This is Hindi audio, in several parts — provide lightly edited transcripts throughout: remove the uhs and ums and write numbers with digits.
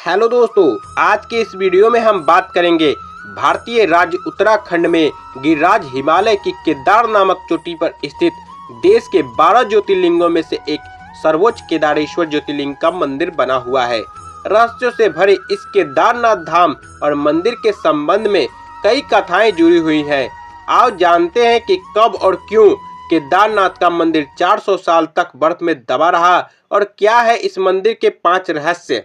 हेलो दोस्तों, आज के इस वीडियो में हम बात करेंगे भारतीय राज्य उत्तराखंड में गिरिराज हिमालय की केदार नामक चोटी पर स्थित देश के 12 ज्योतिर्लिंगों में से एक सर्वोच्च केदारेश्वर ज्योतिर्लिंग का मंदिर बना हुआ है। रहस्यों से भरे इस केदारनाथ धाम और मंदिर के संबंध में कई कथाएं जुड़ी हुई हैं। आओ जानते हैं कि कब और क्यों केदारनाथ का मंदिर 400 साल तक बर्फ में दबा रहा और क्या है इस मंदिर के 5 रहस्य।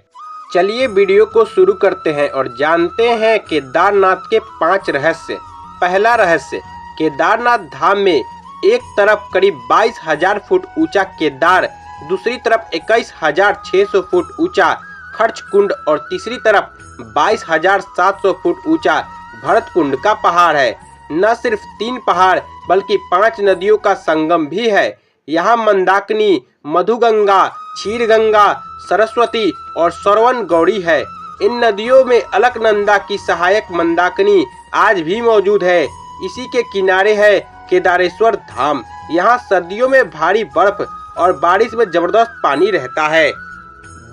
चलिए वीडियो को शुरू करते हैं और जानते हैं केदारनाथ के 5 रहस्य। पहला रहस्य, केदारनाथ धाम में एक तरफ करीब 22,000 फुट ऊंचा केदार, दूसरी तरफ 21,600 फुट ऊंचा खर्च कुंड और तीसरी तरफ 22,700 फुट ऊंचा भरत कुंड का पहाड़ है। न सिर्फ 3 पहाड़ बल्कि 5 नदियों का संगम भी है। यहाँ मंदाकिनी, मधुगंगा, क्षीरगंगा, सरस्वती और सरवन गौरी है। इन नदियों में अलकनंदा की सहायक मंदाकिनी आज भी मौजूद है। इसी के किनारे है केदारेश्वर धाम। यहाँ सर्दियों में भारी बर्फ और बारिश में जबरदस्त पानी रहता है।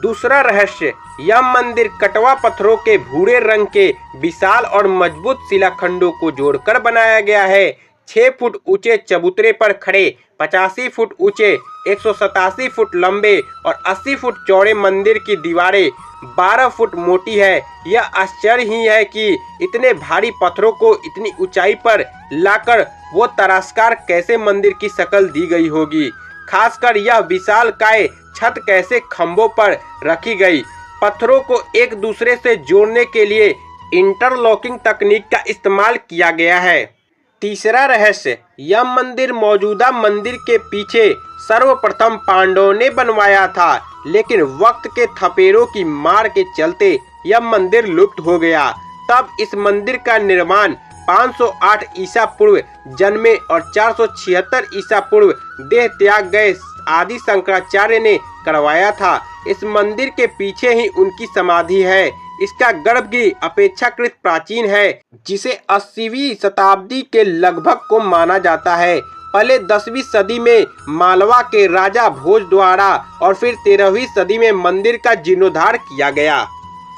दूसरा रहस्य, यह मंदिर कटवा पत्थरों के भूरे रंग के विशाल और मजबूत शिलाखंडों को जोड़कर बनाया गया है। 6 फुट ऊंचे चबूतरे पर खड़े 85 फुट ऊंचे, 187 फुट लंबे और 80 फुट चौड़े मंदिर की दीवारें 12 फुट मोटी है। यह आश्चर्य ही है कि इतने भारी पत्थरों को इतनी ऊंचाई पर लाकर वो तराशकार कैसे मंदिर की शक्ल दी गई होगी। खासकर यह विशालकाय छत कैसे खंभों पर रखी गई। पत्थरों को एक दूसरे से जोड़ने के लिए इंटरलॉकिंग तकनीक का इस्तेमाल किया गया है। तीसरा रहस्य, यह मंदिर मौजूदा मंदिर के पीछे सर्वप्रथम पांडवों ने बनवाया था, लेकिन वक्त के थपेड़ों की मार के चलते यह मंदिर लुप्त हो गया। तब इस मंदिर का निर्माण 508 ईसा पूर्व जन्मे और 476 ईसा पूर्व देह त्याग गए आदि शंकराचार्य ने करवाया था। इस मंदिर के पीछे ही उनकी समाधि है। इसका गर्भगृह अपेक्षाकृत प्राचीन है, जिसे 80वीं शताब्दी के लगभग को माना जाता है। पहले 10वीं सदी में मालवा के राजा भोज द्वारा और फिर 13वीं सदी में मंदिर का जीर्णोद्धार किया गया।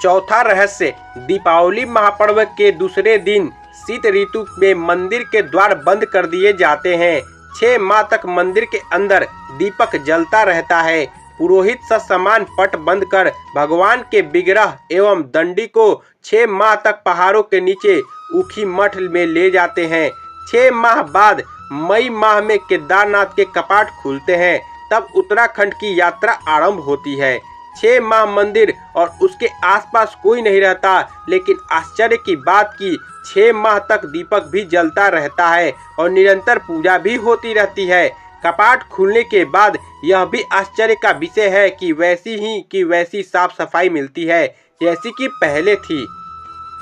चौथा रहस्य, दीपावली महापर्व के दूसरे दिन शीत ऋतु में मंदिर के द्वार बंद कर दिए जाते हैं। 6 माह तक मंदिर के अंदर दीपक जलता रहता है। पुरोहित ससमान पट बंद कर भगवान के विग्रह एवं दंडी को 6 माह तक पहाड़ों के नीचे ऊखी मठ में ले जाते हैं। 6 माह बाद मई माह में केदारनाथ के कपाट खुलते हैं। तब उत्तराखंड की यात्रा आरंभ होती है। 6 माह मंदिर और उसके आसपास कोई नहीं रहता, लेकिन आश्चर्य की बात की 6 माह तक दीपक भी जलता रहता है और निरंतर पूजा भी होती रहती है। कपाट खुलने के बाद यह भी आश्चर्य का विषय है कि वैसी साफ सफाई मिलती है जैसी कि पहले थी।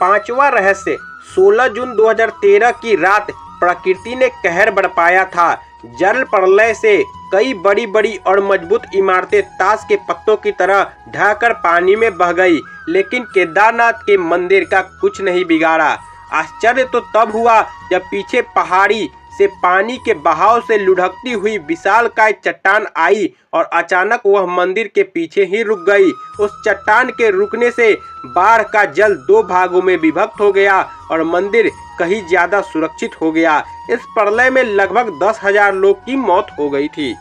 5वां रहस्य, 16 जून 2013 की रात प्रकृति ने कहर बरपाया था। जल प्रलय से कई बड़ी बड़ी और मजबूत इमारतें ताश के पत्तों की तरह ढहकर पानी में बह गई, लेकिन केदारनाथ के मंदिर का कुछ नहीं बिगाड़ा। आश्चर्य तो तब हुआ जब पीछे पहाड़ी से पानी के बहाव से लुढ़कती हुई विशालकाय चट्टान आई और अचानक वह मंदिर के पीछे ही रुक गई। उस चट्टान के रुकने से बाढ़ का जल 2 भागों में विभक्त हो गया और मंदिर कहीं ज्यादा सुरक्षित हो गया। इस प्रलय में लगभग 10,000 लोग की मौत हो गई थी।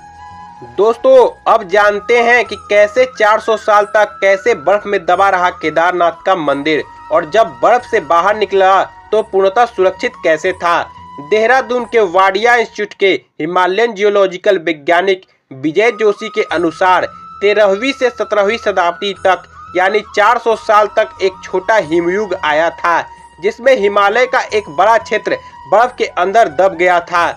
दोस्तों, अब जानते हैं कि कैसे 400 साल तक कैसे बर्फ में दबा रहा केदारनाथ का मंदिर, और जब बर्फ से बाहर निकला तो पूर्णतः सुरक्षित कैसे था। देहरादून के वाडिया इंस्टीट्यूट के हिमालयन जियोलॉजिकल वैज्ञानिक विजय जोशी के अनुसार 13वीं से 17वीं शताब्दी तक यानी 400 साल तक एक छोटा हिमयुग आया था, जिसमें हिमालय का एक बड़ा क्षेत्र बर्फ के अंदर दब गया था।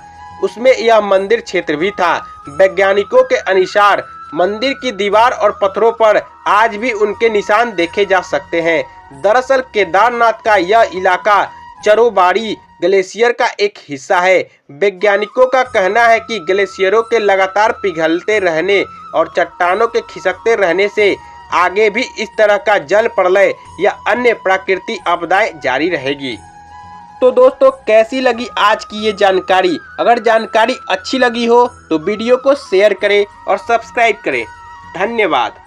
उसमें यह मंदिर क्षेत्र भी था। वैज्ञानिकों के अनुसार मंदिर की दीवार और पत्थरों पर आज भी उनके निशान देखे जा सकते हैं। दरअसल केदारनाथ का यह इलाका चरोबारी ग्लेशियर का एक हिस्सा है। वैज्ञानिकों का कहना है कि ग्लेशियरों के लगातार पिघलते रहने और चट्टानों के खिसकते रहने से आगे भी इस तरह का जल प्रलय या अन्य प्राकृतिक आपदाएं जारी रहेगी। तो दोस्तों, कैसी लगी आज की ये जानकारी? अगर जानकारी अच्छी लगी हो तो वीडियो को शेयर करें और सब्सक्राइब करें। धन्यवाद।